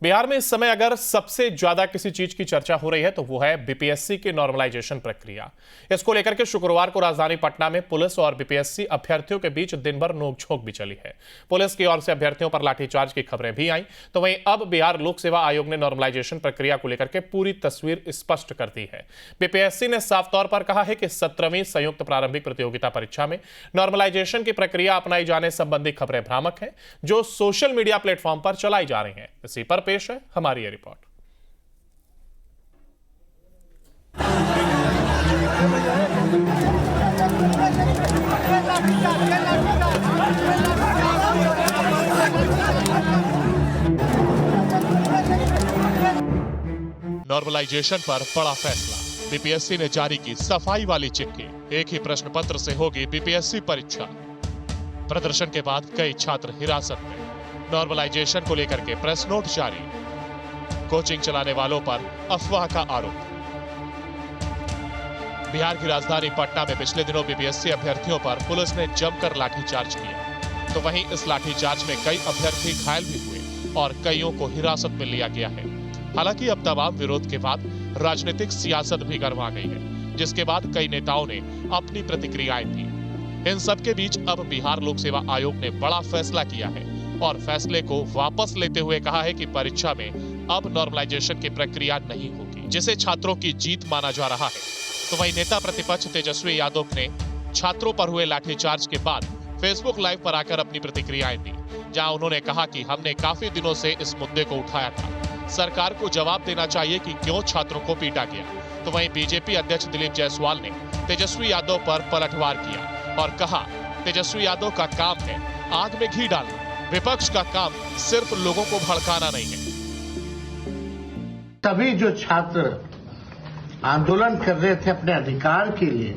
बिहार में इस समय अगर सबसे ज्यादा किसी चीज की चर्चा हो रही है तो वो है बीपीएससी की नॉर्मलाइजेशन प्रक्रिया। इसको लेकर के शुक्रवार को राजधानी पटना में पुलिस और बीपीएससी अभ्यर्थियों के बीच दिन भर नोकझोंक भी चली है। पुलिस की ओर से अभ्यर्थियों पर लाठीचार्ज की खबरें भी आई, तो वहीं अब बिहार लोक सेवा आयोग ने नॉर्मलाइजेशन प्रक्रिया को लेकर के पूरी तस्वीर स्पष्ट कर दी है। बीपीएससी ने साफ तौर पर कहा है कि 17वीं संयुक्त प्रारंभिक प्रतियोगिता परीक्षा में नॉर्मलाइजेशन की प्रक्रिया अपनाई जाने संबंधी खबरें भ्रामक हैं, जो सोशल मीडिया प्लेटफॉर्म पर चलाई जा रही हैं। इसी पर पेश है हमारी ये रिपोर्ट। नॉर्मलाइजेशन पर बड़ा फैसला। बीपीएससी ने जारी की सफाई वाली चिट्ठी। एक ही प्रश्न पत्र से होगी बीपीएससी परीक्षा। प्रदर्शन के बाद कई छात्र हिरासत में। नॉर्मलाइजेशन को लेकर के प्रेस नोट जारी। कोचिंग चलाने वालों पर अफवाह का आरोप। बिहार की राजधानी पटना में पिछले दिनों बीपीएससी अभ्यर्थियों पर पुलिस ने जमकर लाठीचार्ज किया, तो वहीं इस लाठीचार्ज में कई अभ्यर्थी घायल भी हुए और कईयों को हिरासत में लिया गया है। हालांकि अब तमाम विरोध के बाद राजनीतिक सियासत भी गरमा गई है, जिसके बाद कई नेताओं ने अपनी प्रतिक्रियाएं दी। इन सबके बीच अब बिहार लोक सेवा आयोग ने बड़ा फैसला किया है और फैसले को वापस लेते हुए कहा है कि परीक्षा में अब नॉर्मलाइजेशन की प्रक्रिया नहीं होगी, जिसे छात्रों की जीत माना जा रहा है। तो वहीं नेता प्रतिपक्ष तेजस्वी यादव ने छात्रों पर हुए लाठीचार्ज के बाद फेसबुक लाइव पर आकर अपनी प्रतिक्रियाएं दी, जहां उन्होंने कहा कि हमने काफी दिनों से इस मुद्दे को उठाया था, सरकार को जवाब देना चाहिए कि क्यों छात्रों को पीटा गया। तो वहीं बीजेपी अध्यक्ष दिलीप जायसवाल ने तेजस्वी यादव पर पलटवार किया और कहा, तेजस्वी यादव का काम है आग में घी डालना, विपक्ष का काम सिर्फ लोगों को भड़काना नहीं है। तभी जो छात्र आंदोलन कर रहे थे अपने अधिकार के लिए,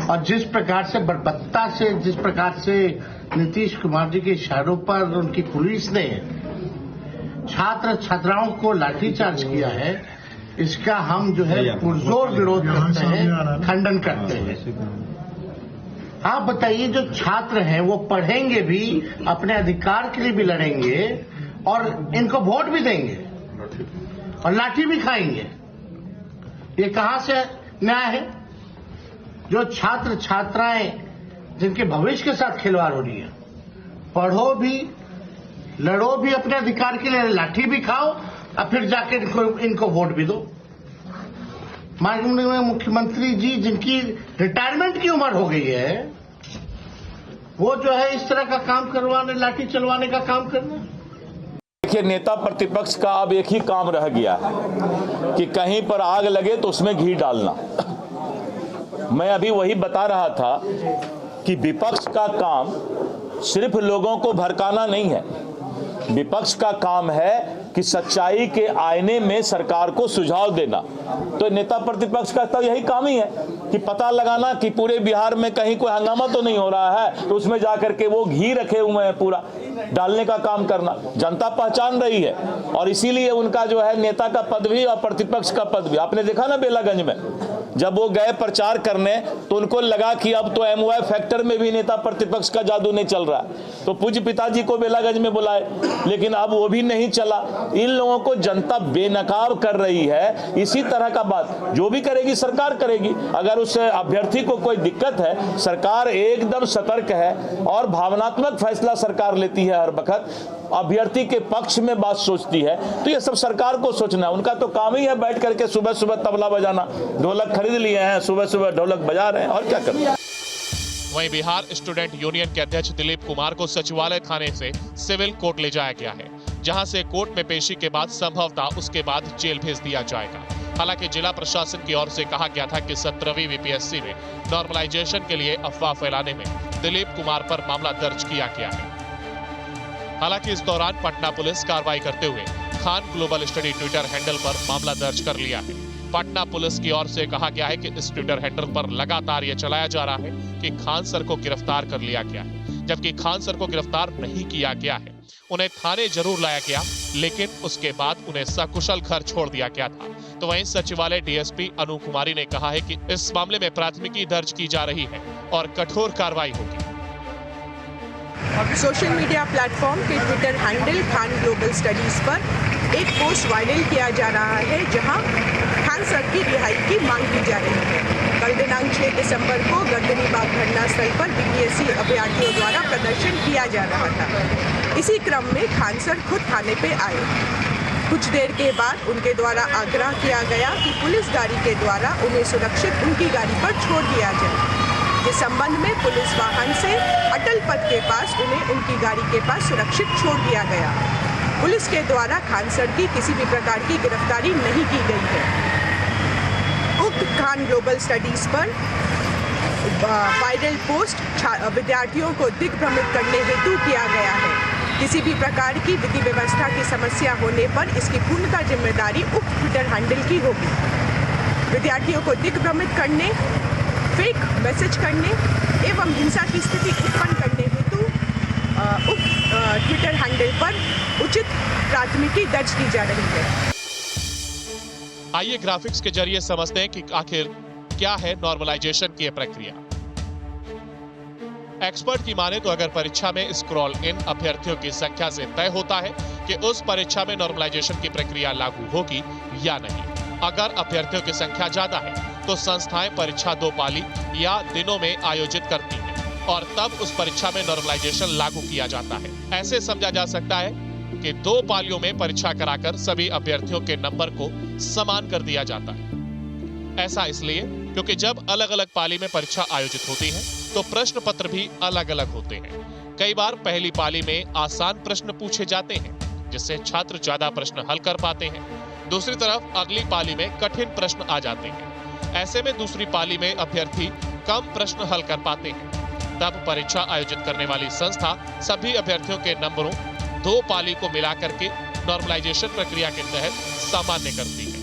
और जिस प्रकार से बर्बरता से, जिस प्रकार से नीतीश कुमार जी के इशारों पर उनकी पुलिस ने छात्र छात्राओं को लाठीचार्ज किया है, इसका हम जो है पुरजोर विरोध करते हैं, खंडन करते हैं। आप बताइए, जो छात्र हैं वो पढ़ेंगे भी, अपने अधिकार के लिए भी लड़ेंगे और इनको वोट भी देंगे और लाठी भी खाएंगे। ये कहां से न्याय है? जो छात्र छात्राएं जिनके भविष्य के साथ खिलवाड़ हो रही है, पढ़ो भी, लड़ो भी अपने अधिकार के लिए, लाठी भी खाओ और फिर जाके इनको वोट भी दो। माननीय मुख्यमंत्री जी, जिनकी रिटायरमेंट की उम्र हो गई है, वो जो है इस तरह का काम करवाने, लाठी चलवाने का काम करना। देखिए, नेता प्रतिपक्ष का अब एक ही काम रह गया है कि कहीं पर आग लगे तो उसमें घी डालना। मैं अभी वही बता रहा था कि विपक्ष का काम सिर्फ लोगों को भड़काना नहीं है। विपक्ष का काम है कि सच्चाई के आईने में सरकार को सुझाव देना। तो नेता प्रतिपक्ष का तो यही काम ही है कि पता लगाना कि पूरे बिहार में कहीं कोई हंगामा तो नहीं हो रहा है, तो उसमें जाकर के वो घी रखे हुए हैं पूरा डालने का काम करना। जनता पहचान रही है और इसीलिए उनका जो है नेता का पद भी और प्रतिपक्ष का पद भी। आपने देखा ना बेलागंज में जब वो गए प्रचार करने, तो उनको लगा कि अब तो एमवाई फैक्टर में भी नेता प्रतिपक्ष का जादू नहीं चल रहा, तो पूज्य पिताजी को बेलागंज में बुलाए, लेकिन अब वो भी नहीं चला। इन लोगों को जनता बेनकाब कर रही है। इसी तरह का बात जो भी करेगी सरकार करेगी। अगर उस अभ्यर्थी को कोई दिक्कत है, सरकार एकदम सतर्क है और भावनात्मक फैसला सरकार लेती है। हर वक्त अभ्यर्थी के पक्ष में बात सोचती है, तो ये सब सरकार को सोचना है। उनका तो काम ही है बैठ करके सुबह सुबह तबला बजाना। ढोलक खरीद लिए हैं, सुबह सुबह ढोलक बजा रहे हैं, और क्या कर रहे हैं। वहीं बिहार स्टूडेंट यूनियन के अध्यक्ष दिलीप कुमार को सचिवालय थाने से सिविल कोर्ट ले जाया गया है, जहां से कोर्ट में पेशी के बाद संभवतः उसके बाद जेल भेज दिया जाएगा। हालांकि जिला प्रशासन की ओर से कहा गया था कि 17वीं बीपीएससी में नॉर्मलाइजेशन के लिए अफवाह फैलाने में दिलीप कुमार पर मामला दर्ज किया गया है। हालांकि इस दौरान पटना पुलिस कार्रवाई करते हुए Khan global study Twitter handle पर मामला दर्ज कर लिया है। पटना पुलिस की ओर से कहा गया है कि इस ट्विटर हैंडल पर लगातार यह चलाया जा रहा है कि खान सर को गिरफ्तार कर लिया गया है, जबकि खान सर को गिरफ्तार नहीं किया गया है। उन्हें थाने जरूर लाया गया, लेकिन उसके बाद उन्हें सकुशल घर छोड़ दिया गया था। तो वहीं सचिवालय डीएसपी अनु कुमारी ने कहा है कि इस मामले में प्राथमिकी दर्ज की जा रही है और कठोर कार्रवाई होगी। सोशल मीडिया प्लेटफॉर्म के Twitter handle Khan global studies पर एक पोस्ट वायरल किया जा रहा है जहां खान सर की रिहाई की मांग की जा रही है। कल दिनांक 6 दिसंबर को गर्दनीबाग धरना स्थल पर बीपीएससी अभ्यर्थियों द्वारा प्रदर्शन किया जा रहा था। इसी क्रम में खान सर खुद थाने पे आए। कुछ देर के बाद उनके द्वारा आग्रह किया गया कि पुलिस गाड़ी के द्वारा उन्हें सुरक्षित उनकी गाड़ी पर छोड़ दिया जाए। इस संबंध में पुलिस वाहन से अटल पथ के पास उन्हें उनकी गाड़ी के पास सुरक्षित छोड़ दिया गया। पुलिस के द्वारा खान सर की किसी भी प्रकार की गिरफ्तारी नहीं की गई है। उक्त खान ग्लोबल स्टडीज पर वायरल पोस्ट विद्यार्थियों को दिग्भ्रमित करने हेतु किया गया है। किसी भी प्रकार की विधि व्यवस्था की समस्या होने पर इसकी पूर्णतः जिम्मेदारी उक्त ट्विटर हैंडल की होगी। विद्यार्थियों को दिग्भ्रमित करने, फेक मैसेज करने एवं हिंसा की स्थिति उत्पन्न करने हेतु उक्त ट्विटर हैंडल पर उचित प्राथमिकी दर्ज की जा रही है। आइए ग्राफिक्स के जरिए समझते हैं कि आखिर क्या है नॉर्मलाइजेशन की यह प्रक्रिया। एक्सपर्ट की माने तो अगर परीक्षा में स्क्रॉल इन अभ्यर्थियों की संख्या से तय होता है कि उस परीक्षा में नॉर्मलाइजेशन की प्रक्रिया लागू होगी या नहीं। अगर अभ्यर्थियों की संख्या ज्यादा है तो संस्थाएं परीक्षा 2 पाली या दिनों में आयोजित करती हैं और तब उस परीक्षा में नॉर्मलाइजेशन लागू किया जाता है। ऐसे समझा जा सकता है कि 2 पालियों में परीक्षा कराकर सभी अभ्यर्थियों के नंबर को समान कर दिया जाता है। ऐसा इसलिए क्योंकि जब अलग अलग पाली में परीक्षा आयोजित होती है तो प्रश्न पत्र भी अलग अलग होते हैं। कई बार पहली पाली में आसान प्रश्न पूछे जाते हैं जिससे छात्र ज्यादा प्रश्न हल कर पाते हैं। दूसरी तरफ अगली पाली में कठिन प्रश्न आ जाते हैं। ऐसे में दूसरी पाली में अभ्यर्थी कम प्रश्न हल कर पाते हैं। तब परीक्षा आयोजित करने वाली संस्था सभी अभ्यर्थियों के नंबरों 2 पाली को मिलाकर के नॉर्मलाइजेशन प्रक्रिया के तहत सामान्य करती है।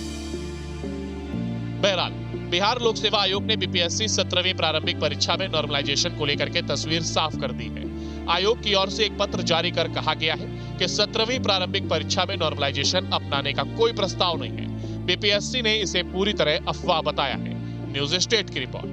बहरहाल बिहार लोक सेवा आयोग ने बीपीएससी 17वीं प्रारंभिक परीक्षा में नॉर्मलाइजेशन को लेकर के तस्वीर साफ कर दी है। आयोग की ओर से एक पत्र जारी कर कहा गया है कि 17वीं प्रारंभिक परीक्षा में नॉर्मलाइजेशन अपनाने का कोई प्रस्ताव नहीं है। बीपीएससी ने इसे पूरी तरह अफवाह बताया है। न्यूज स्टेट की रिपोर्ट।